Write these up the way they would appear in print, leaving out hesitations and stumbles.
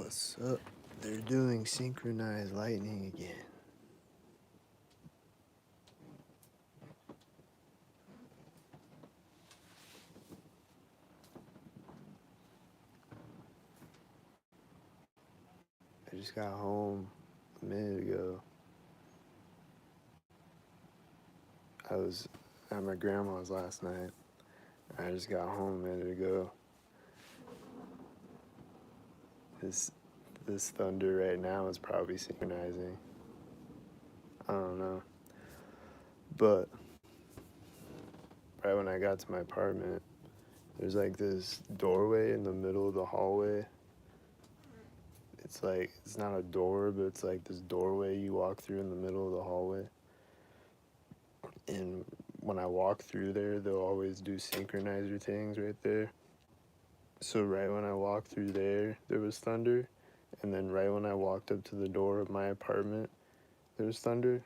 What's up? They're doing synchronized lightning again. I just got home a minute ago. I was at my grandma's last night. I just got home a minute ago. This this thunder right now is probably synchronizing. I don't know. But right when I got to my apartment, there's like this doorway in the middle of the hallway. It's like it's not a door, but it's like this doorway you walk through in the middle of the hallway. And when I walk through there, they'll always do synchronizer things right there. So right when I walked through there was thunder. And then right when I walked up to the door of my apartment, there was thunder.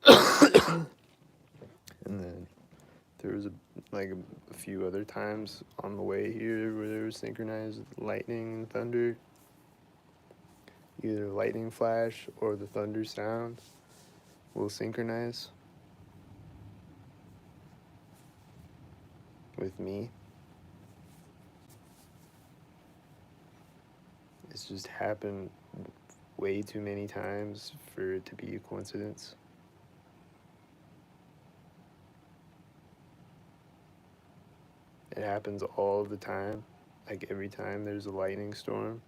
And then there was a few other times on the way here where there was synchronized lightning and thunder. Either lightning flash or the thunder sound will synchronize with me. It's just happened way too many times for it to be a coincidence. It happens all the time. Like every time there's a lightning storm,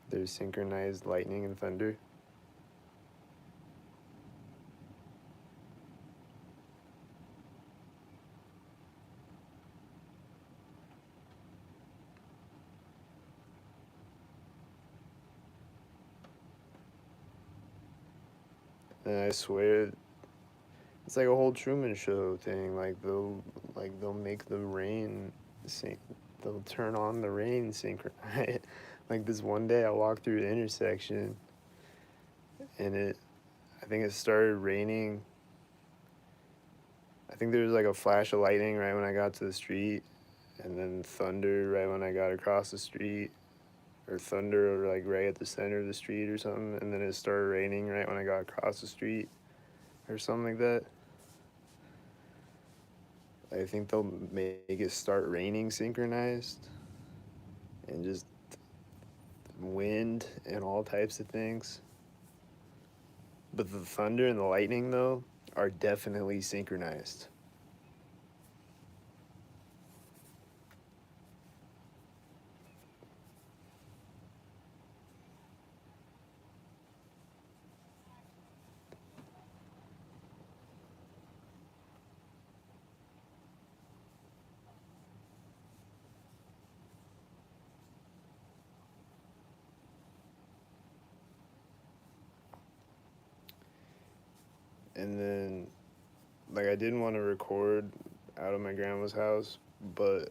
there's synchronized lightning and thunder. And I swear, it's like a whole Truman Show thing. They'll make the rain sync. They'll turn on the rain synchronize. Like this one day, I walked through the intersection, and I think it started raining. I think there was like a flash of lightning right when I got to the street, and then thunder right when I got across the street, or thunder like right at the center of the street or something, and then it started raining right when I got across the street, or something like that. I think they'll make it start raining synchronized, and just wind and all types of things. But the thunder and the lightning, though, are definitely synchronized. And then, like, I didn't want to record out of my grandma's house, but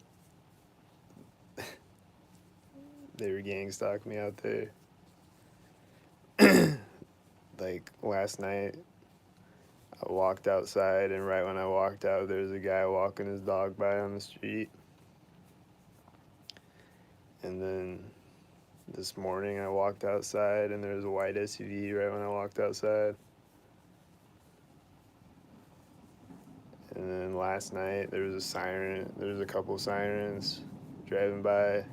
they were gang stalking me out there. Like, last night, I walked outside, and right when I walked out, there was a guy walking his dog by on the street. And then this morning, I walked outside, and there was a white SUV right when I walked outside. And then last night, there was a siren. There was a couple sirens driving by, and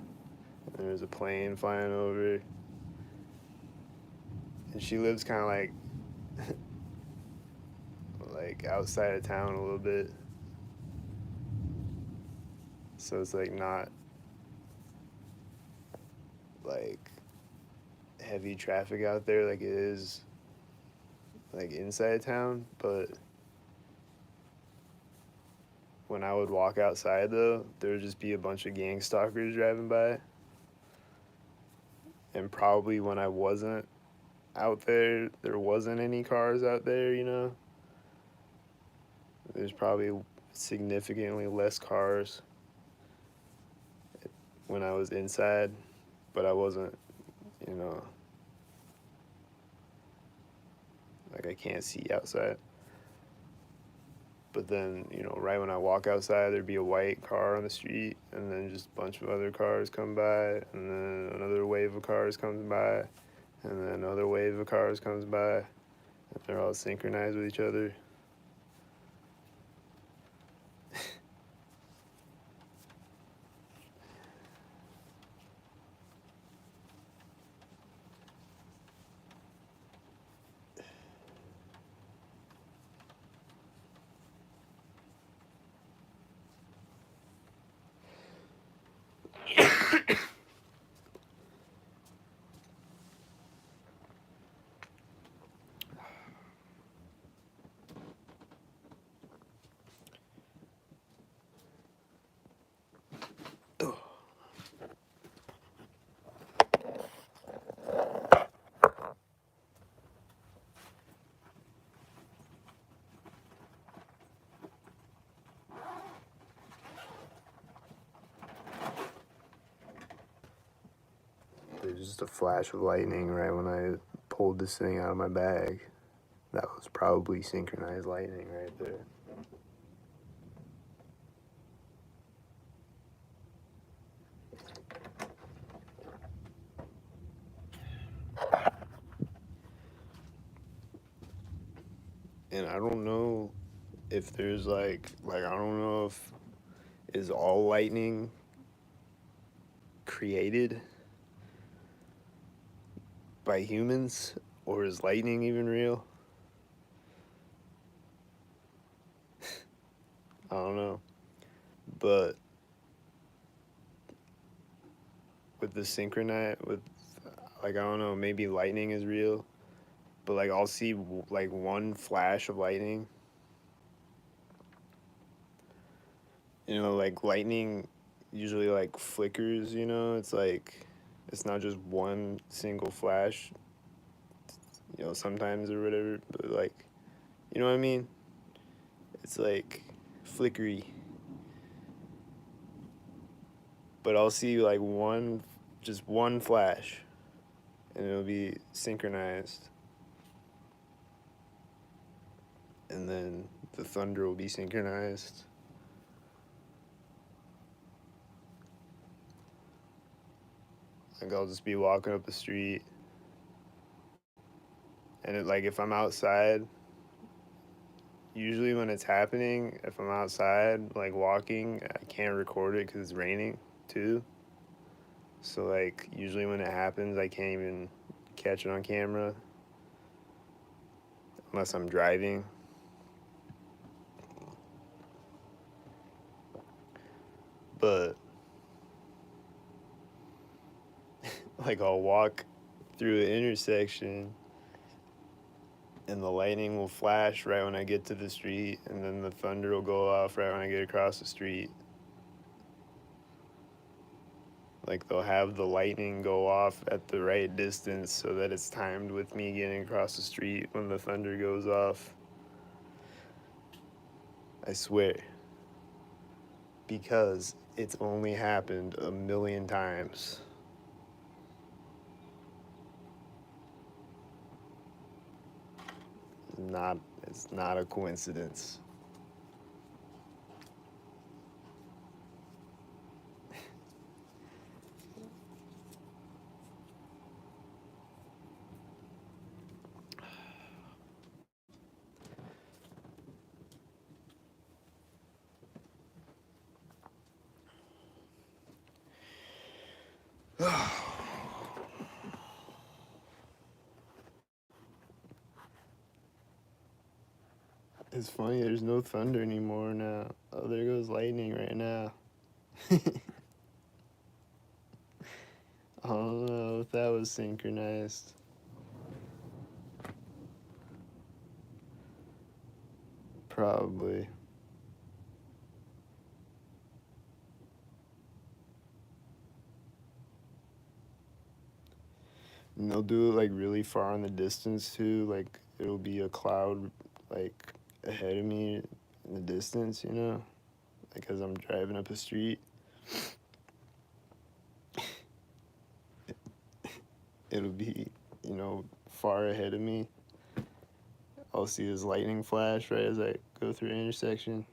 there was a plane flying over. And she lives kind of like outside of town a little bit, so it's like not like heavy traffic out there like it is like inside town. But when I would walk outside, though, there would just be a bunch of gang stalkers driving by. And probably when I wasn't out there wasn't any cars out there, you know? There's probably significantly less cars when I was inside, but I wasn't, you know, like I can't see outside. But then, right when I walk outside, there'd be a white car on the street, and then just a bunch of other cars come by, and then another wave of cars comes by, and then another wave of cars comes by, and they're all synchronized with each other. There's just a flash of lightning right when I pulled this thing out of my bag. That was probably synchronized lightning right there. And I don't know if there's I don't know if is all lightning created by humans, or is lightning even real? I don't know. But with the I don't know, maybe lightning is real, but I'll see one flash of lightning. Lightning usually flickers, it's not just one single flash, sometimes or whatever, but you know what I mean? It's flickery. But I'll see just one flash, and it'll be synchronized. And then the thunder will be synchronized. I'll just be walking up the street, and if I'm outside, usually when it's happening, if I'm outside walking, I can't record it because it's raining too. So usually when it happens, I can't even catch it on camera unless I'm driving. But I'll walk through an intersection, and the lightning will flash right when I get to the street, and then the thunder will go off right when I get across the street. They'll have the lightning go off at the right distance so that it's timed with me getting across the street when the thunder goes off. I swear. Because it's only happened a million times. It's not a coincidence. It's funny, there's no thunder anymore now. Oh, there goes lightning right now. I don't know if that was synchronized. Probably. And they'll do it really far in the distance too. It'll be a cloud ahead of me in the distance, as I'm driving up a street. It'll be, far ahead of me. I'll see this lightning flash right as I go through an intersection.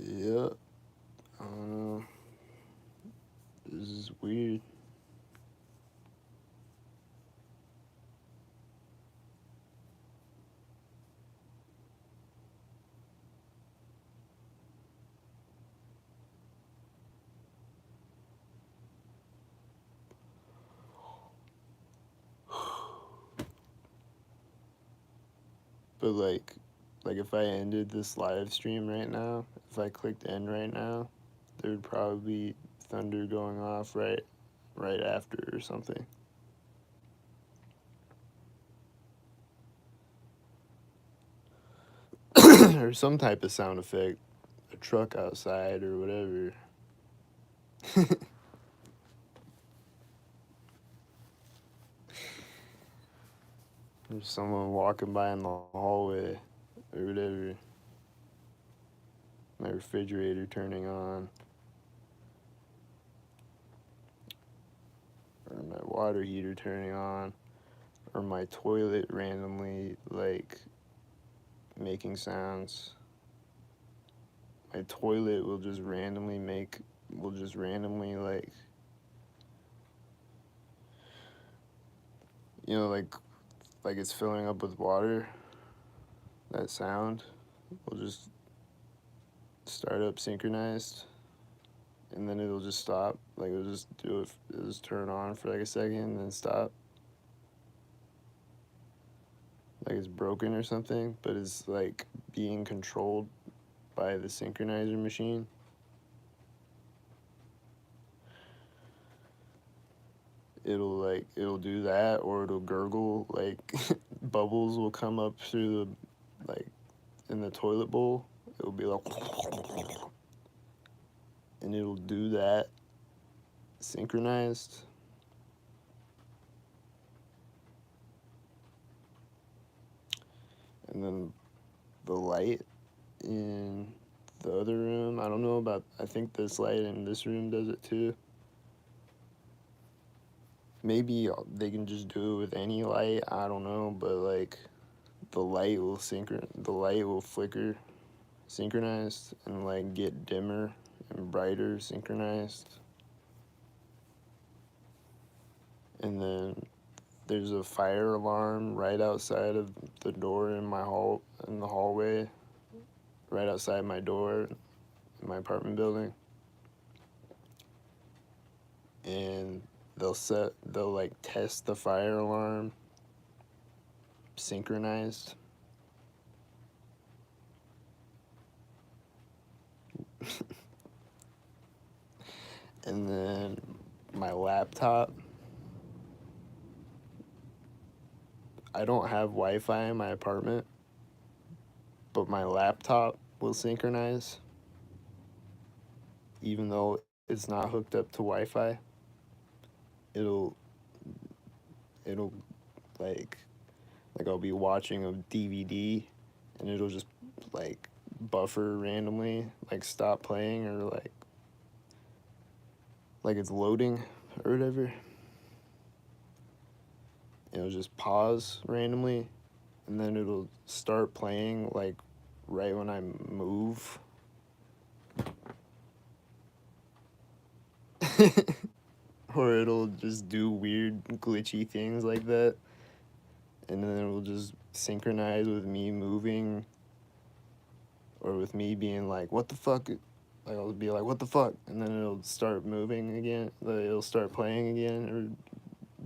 Yep. I don't know. This is weird. But like if I ended this live stream right now, if I clicked end right now, there would probably be thunder going off right after or something. Or some type of sound effect. A truck outside or whatever. There's someone walking by in the hallway or whatever. My refrigerator turning on. Or my water heater turning on. Or my toilet randomly like making sounds. My toilet will just randomly like, you know, like it's filling up with water. That sound will just start up synchronized, and then it'll just stop. Like it'll just it'll just turn on for like a second and then stop. Like it's broken or something, but it's like being controlled by the synchronizer machine. It'll do that, or it'll gurgle, like bubbles will come up through the, like, in the toilet bowl. It'll be like, and it'll do that synchronized. And then the light in the other room, I don't know about, I think this light in this room does it too. Maybe they can just do it with any light, I don't know, but like the light will flicker synchronized and like get dimmer and brighter synchronized. And then there's a fire alarm right outside of the door in the hallway, right outside my door in my apartment building. And they'll like test the fire alarm synchronized. And then my laptop, I don't have Wi-Fi in my apartment, but my laptop will synchronize even though it's not hooked up to Wi-Fi. It'll it'll like I'll be watching a DVD and it'll just like buffer randomly, like stop playing, or like it's loading or whatever. It'll just pause randomly and then it'll start playing like right when I move. Or it'll just do weird glitchy things like that, and then it'll just synchronize with me moving or with me being like, what the fuck? Like I'll be like, what the fuck? And then it'll start moving again. Like, it'll start playing again,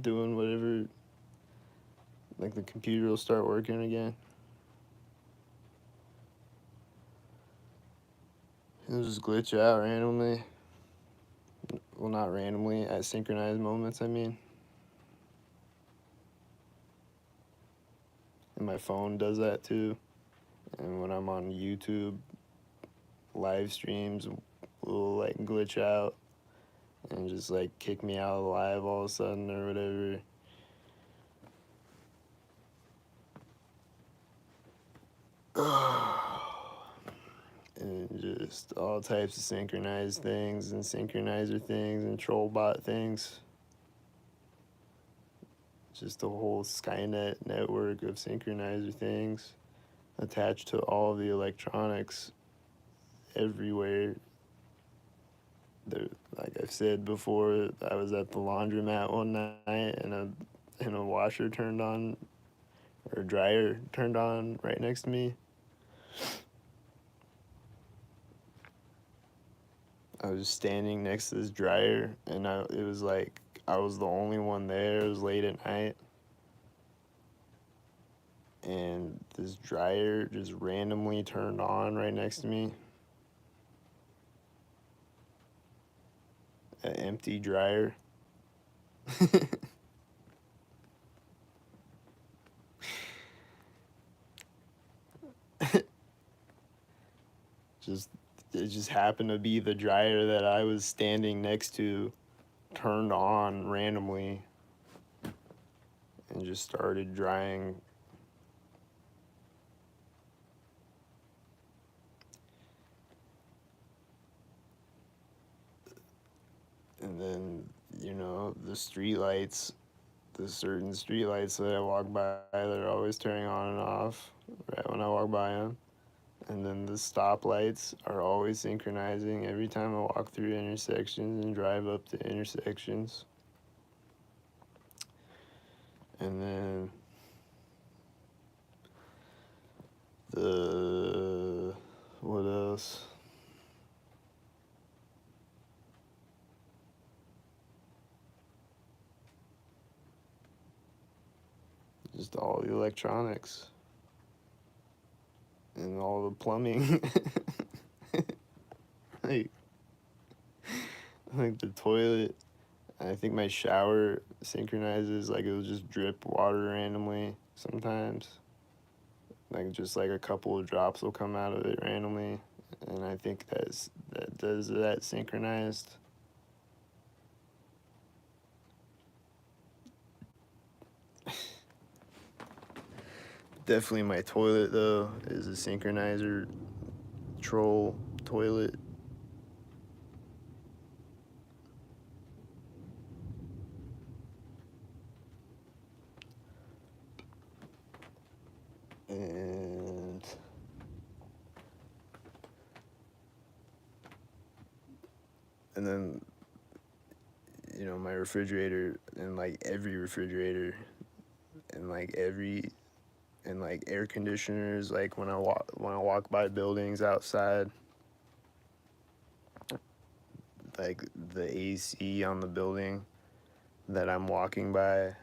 doing whatever, like the computer will start working again. It'll just glitch out randomly. Well, not randomly, at synchronized moments, I mean. And my phone does that too. And when I'm on YouTube, live streams will like glitch out and just like kick me out of live all of a sudden or whatever. And just all types of synchronized things and synchronizer things and troll bot things. Just a whole Skynet network of synchronizer things attached to all the electronics everywhere. There, like I've said before, I was at the laundromat one night and a washer turned on, or a dryer turned on right next to me. I was standing next to this dryer, and it was like I was the only one there. It was late at night, and this dryer just randomly turned on right next to me. An empty dryer. just it just happened to be the dryer that I was standing next to turned on randomly and just started drying. And then, the street lights, the certain street lights that I walk by, they're always turning on and off right when I walk by them. And then the stoplights are always synchronizing every time I walk through intersections and drive up to intersections. And then what else? Just all the electronics and all the plumbing. like, like the toilet. I think my shower synchronizes, like it'll just drip water randomly sometimes. Like just like a couple of drops will come out of it randomly. And I think that does that synchronized. Definitely my toilet though is a synchronizer troll toilet. And then my refrigerator, and like every refrigerator, and like air conditioners, like when I walk by buildings outside, like the AC on the building that I'm walking by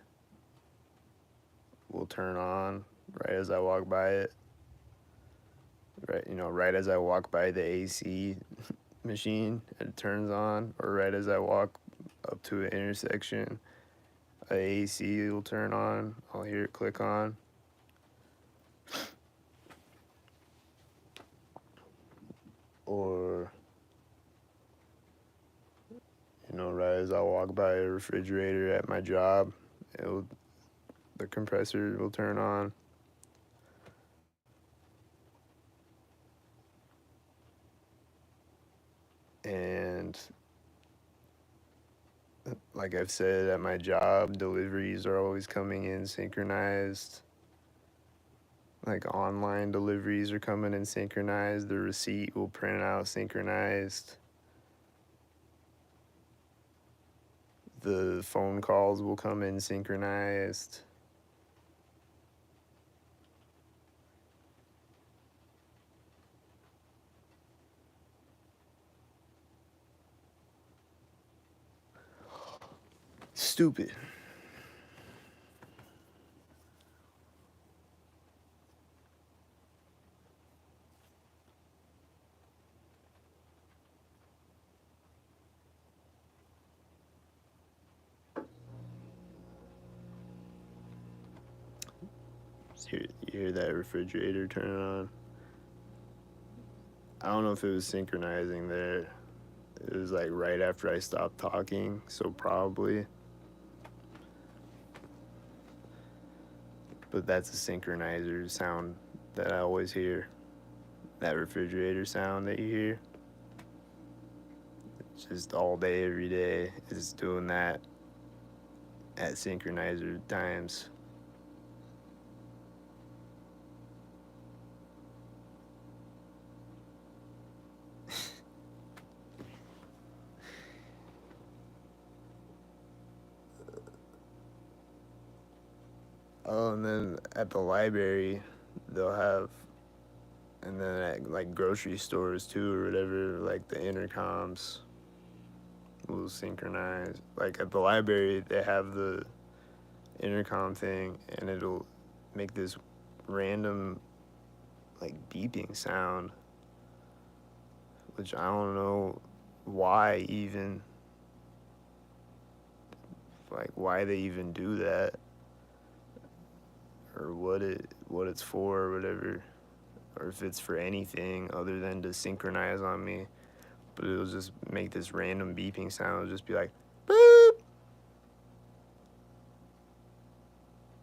will turn on right as I walk by it. Right as I walk by the AC machine, it turns on, or right as I walk up to an intersection, a AC will turn on. I'll hear it click on. Or right as I walk by a refrigerator at my job, the compressor will turn on. And like I've said, at my job, deliveries are always coming in synchronized. Like online deliveries are coming in synchronized. The receipt will print out synchronized. The phone calls will come in synchronized. Stupid. You hear that refrigerator turn on. I don't know if it was synchronizing there. It was like right after I stopped talking, so probably. But that's a synchronizer sound that I always hear. That refrigerator sound that you hear. Just all day, every day, is doing that at synchronizer times. Oh, and then at the library, they'll have, and then at like grocery stores too, or whatever, like the intercoms will synchronize. Like at the library, they have the intercom thing, and it'll make this random like beeping sound, which I don't know why even, like why they even do that, or what it's for or whatever, or if it's for anything other than to synchronize on me. But it'll just make this random beeping sound. It'll just be like boop,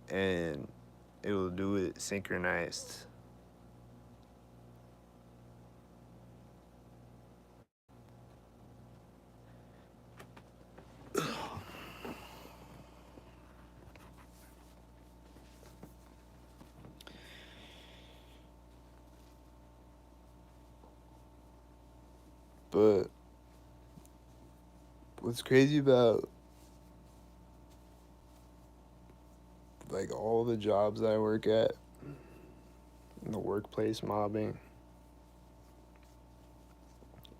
and it'll do it synchronized. But what's crazy about like all the jobs I work at, in the workplace mobbing,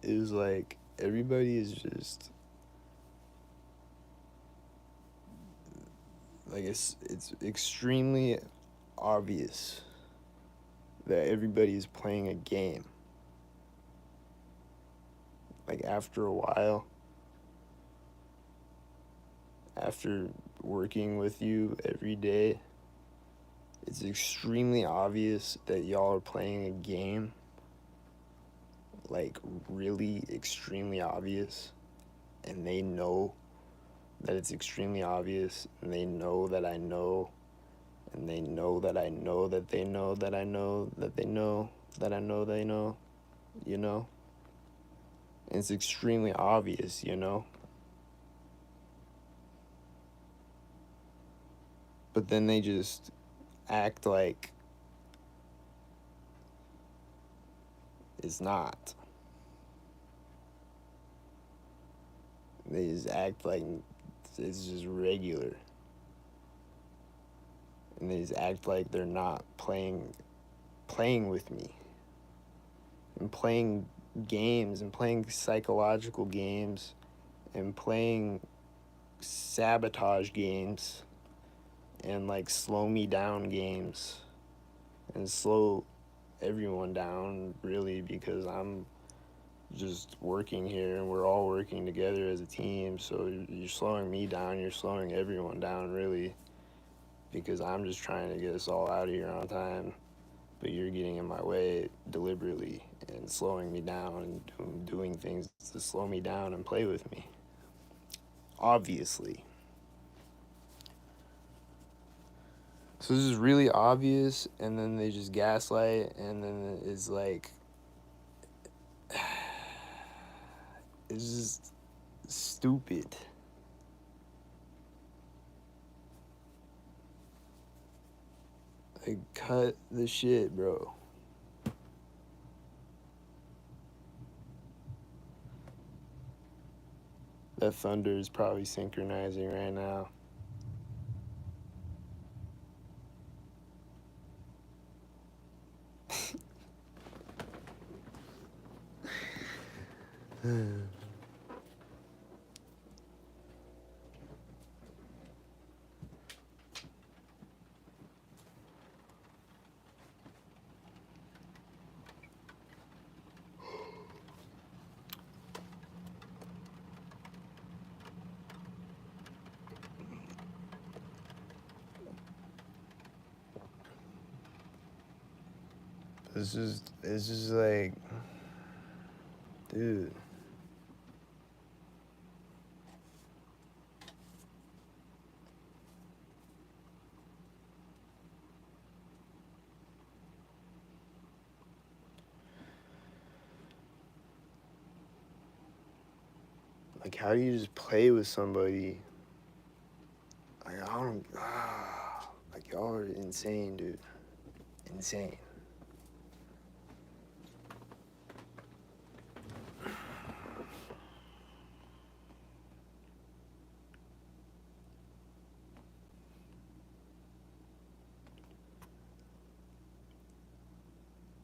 is like everybody is just like it's extremely obvious that everybody is playing a game. Like after a while, after working with you every day, it's extremely obvious that y'all are playing a game. Like really extremely obvious. And they know that it's extremely obvious, and they know that I know, and they know that I know that they know that I know that they know that I know they know, you know? And it's extremely obvious, you know? But then they just act like it's not. They just act like it's just regular. And they just act like they're not playing with me. And playing games and playing psychological games and playing sabotage games and like slow me down games and slow everyone down really, because I'm just working here and we're all working together as a team. So you're slowing me down, you're slowing everyone down really, because I'm just trying to get us all out of here on time, but you're getting in my way deliberately and slowing me down and doing things to slow me down and play with me. Obviously. So this is really obvious, and then they just gaslight, and then it's like, it's just stupid. Like, cut the shit, bro. That thunder is probably synchronizing right now. it's just like, dude. Like, how do you just play with somebody? Like, I don't, like, y'all are insane, dude. Insane.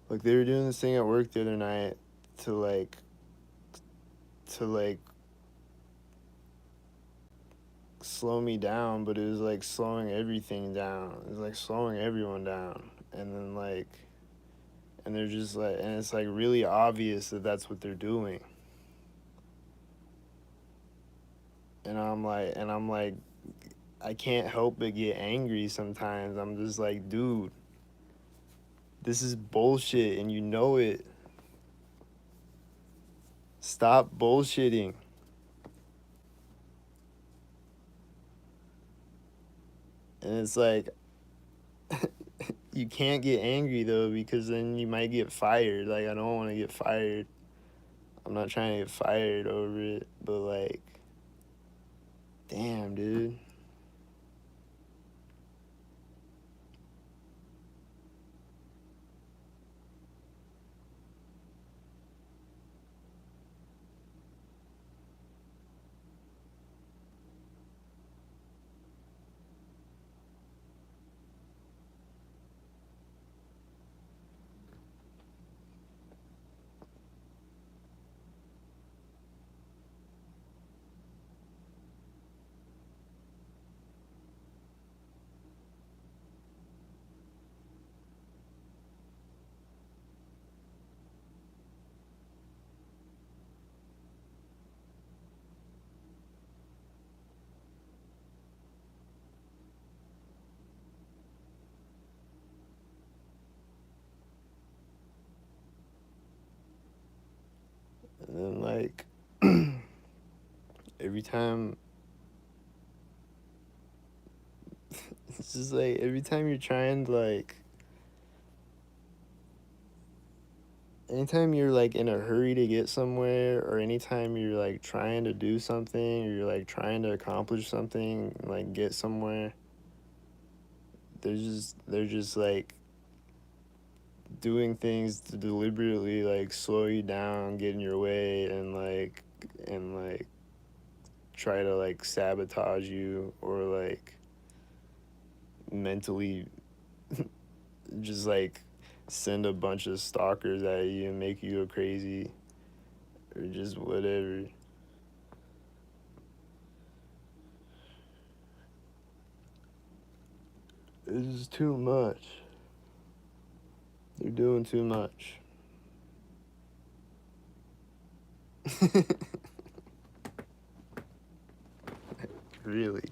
Like, they were doing this thing at work the other night to, like, slow me down, but it was, like, slowing everything down. It was, like, slowing everyone down. And then, like, and they're just, like, and it's, like, really obvious that that's what they're doing. And I'm like, I can't help but get angry sometimes. I'm just like, dude, this is bullshit and you know it. Stop bullshitting. And it's like, you can't get angry though, because then you might get fired. Like, I don't want to get fired. I'm not trying to get fired over it, but like, damn, dude. And then like, every time, it's just like every time you're trying to like, anytime you're like in a hurry to get somewhere, or anytime you're like trying to do something, or you're like trying to accomplish something, like get somewhere, they're just like doing things to deliberately like slow you down, get in your way, and like try to like sabotage you, or like mentally just like send a bunch of stalkers at you and make you go crazy, or just whatever. It's just too much. They're doing too much. Really.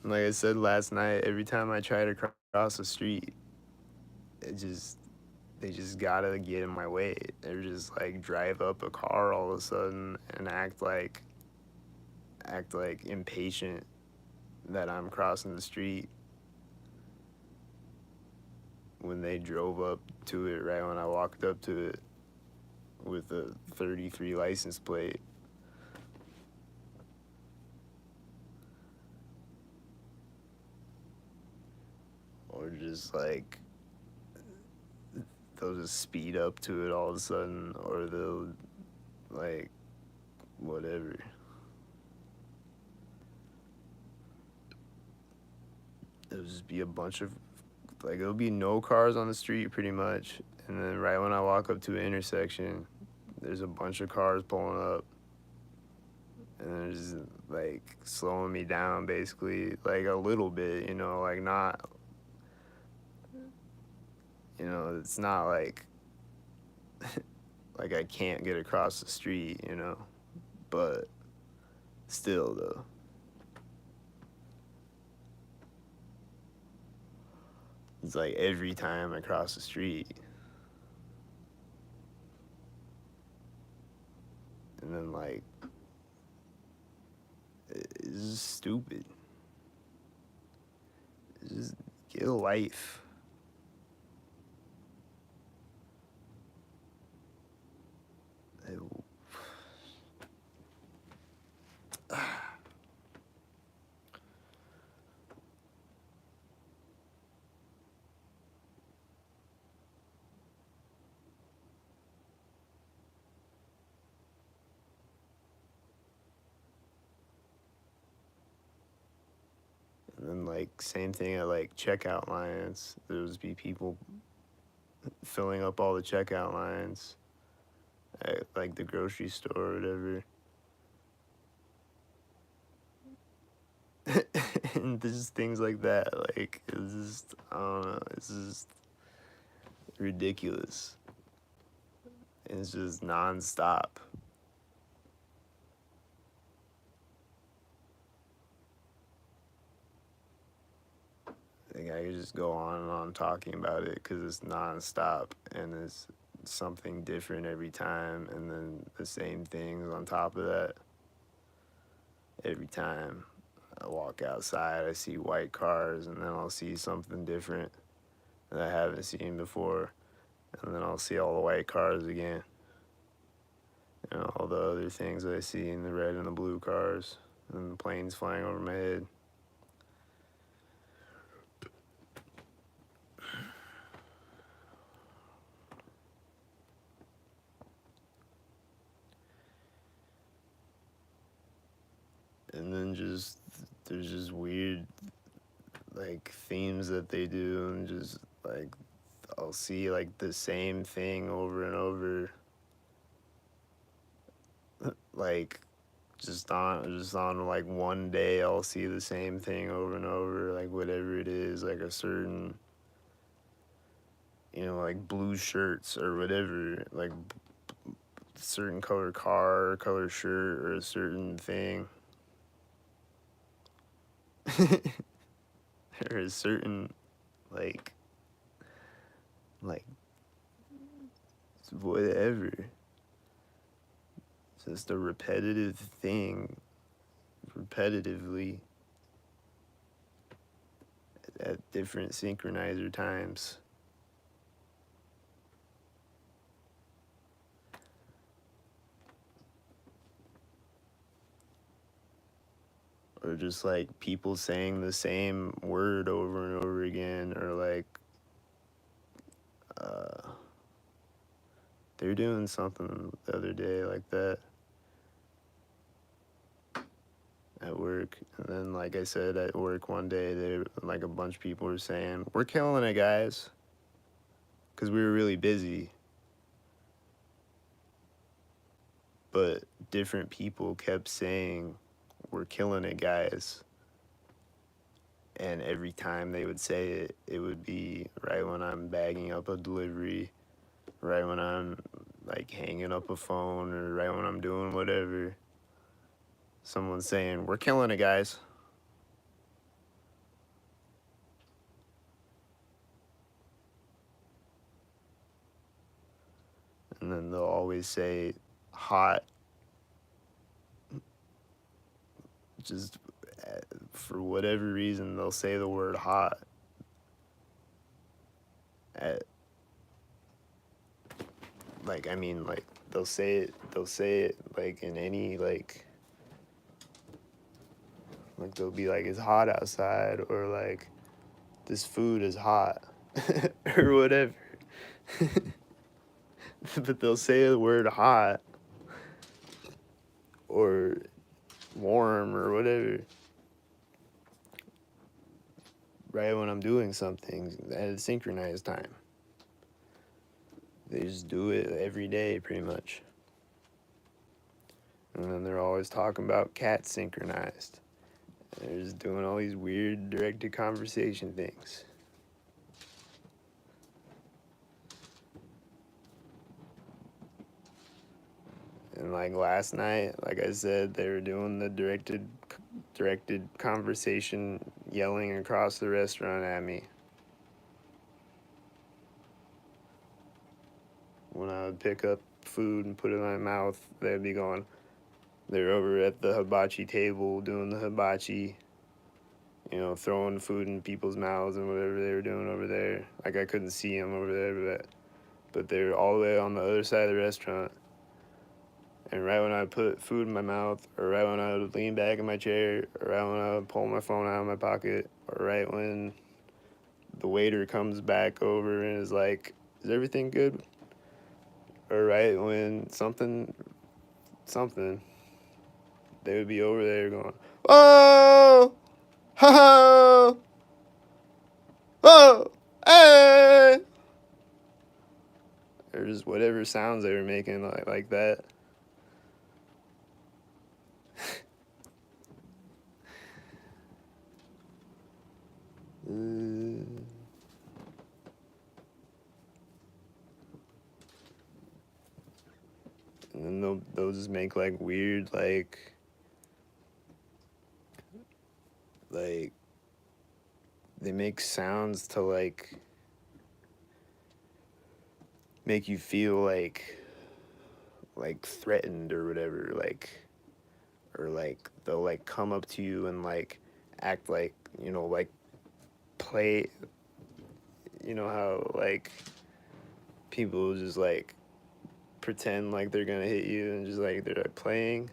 Like I said last night, every time I try to cross the street, it just they just gotta get in my way. They're just like drive up a car all of a sudden and act like impatient that I'm crossing the street when they drove up to it right when I walked up to it with a 33 license plate. Or just like they'll just speed up to it all of a sudden, or they'll like whatever. It'll just be a bunch of like, there'll be no cars on the street pretty much, and then right when I walk up to an intersection, there's a bunch of cars pulling up, and they're just like slowing me down basically, like a little bit, like not, it's not like like I can't get across the street, you know, but still though. It's like every time I cross the street. And then like, it's just stupid. It's just get a life. And then like same thing at like checkout lines. There would be people filling up all the checkout lines at like the grocery store or whatever. And just things like that. Like it's just I don't know. It's just ridiculous. And it's just nonstop. Like I could just go on and on talking about it because it's nonstop and it's something different every time, and then the same things on top of that. Every time I walk outside, I see white cars, and then I'll see something different that I haven't seen before, and then I'll see all the white cars again, and all the other things that I see in the red and the blue cars, and the planes flying over my head. And then just there's just weird like themes that they do, and just like I'll see like the same thing over and over, like just on like one day I'll see the same thing over and over, like whatever it is, like a certain, you know, like blue shirts or whatever, like certain color car or color shirt or a certain thing. Or a certain like whatever. It's just a repetitive thing, repetitively at different synchronizer times. Or just like people saying the same word over and over again, or like they're doing something the other day like that at work. And then like I said, at work one day, they like a bunch of people were saying, "We're killing it, guys," because we were really busy. But different people kept saying, "We're killing it, guys." And every time they would say it, it would be right when I'm bagging up a delivery, right when I'm like hanging up a phone, or right when I'm doing whatever. Someone's saying, "We're killing it, guys." And then they'll always say hot, just for whatever reason, they'll say the word hot at, like, I mean, like, they'll say it like in any, like they'll be like, "It's hot outside," or like, "This food is hot," or whatever. But they'll say the word hot or warm or whatever right when I'm doing something at a synchronized time. They just do it every day pretty much. And then they're always talking about cat synchronized. They're just doing all these weird directed conversation things. And like last night, like I said, they were doing the directed conversation, yelling across the restaurant at me. When I would pick up food and put it in my mouth, they'd be going. They're over at the hibachi table doing the hibachi, throwing food in people's mouths and whatever they were doing over there. Like I couldn't see them over there, but they were all the way on the other side of the restaurant. And right when I put food in my mouth, or right when I would lean back in my chair, or right when I would pull my phone out of my pocket, or right when the waiter comes back over and is like, "Is everything good?" Or right when something, they would be over there going, "Oh, ha, oh, hey," or just whatever sounds they were making like that. And then they'll just make like weird like they make sounds to like make you feel like threatened or whatever, or like they'll like come up to you and like act like, like play, how like people just like pretend like they're gonna hit you and just like they're like playing,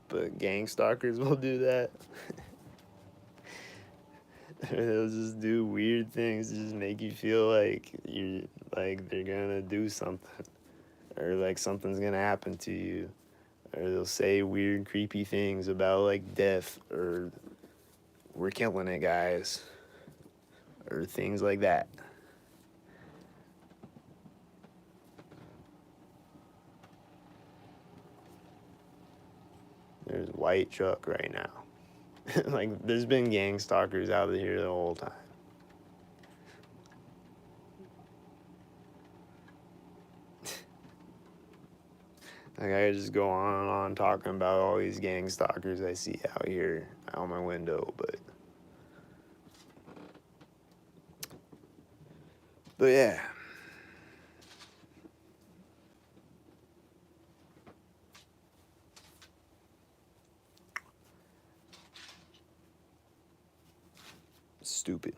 but gang stalkers will do that. They'll just do weird things to just make you feel like you're like they're gonna do something, or like something's gonna happen to you, or they'll say weird creepy things about like death, or we're killing it, guys, or things like that. There's a white truck right now. Like there's been gang stalkers out here the whole time. Like I could just go on and on talking about all these gang stalkers I see out here out my window, but yeah. Stupid.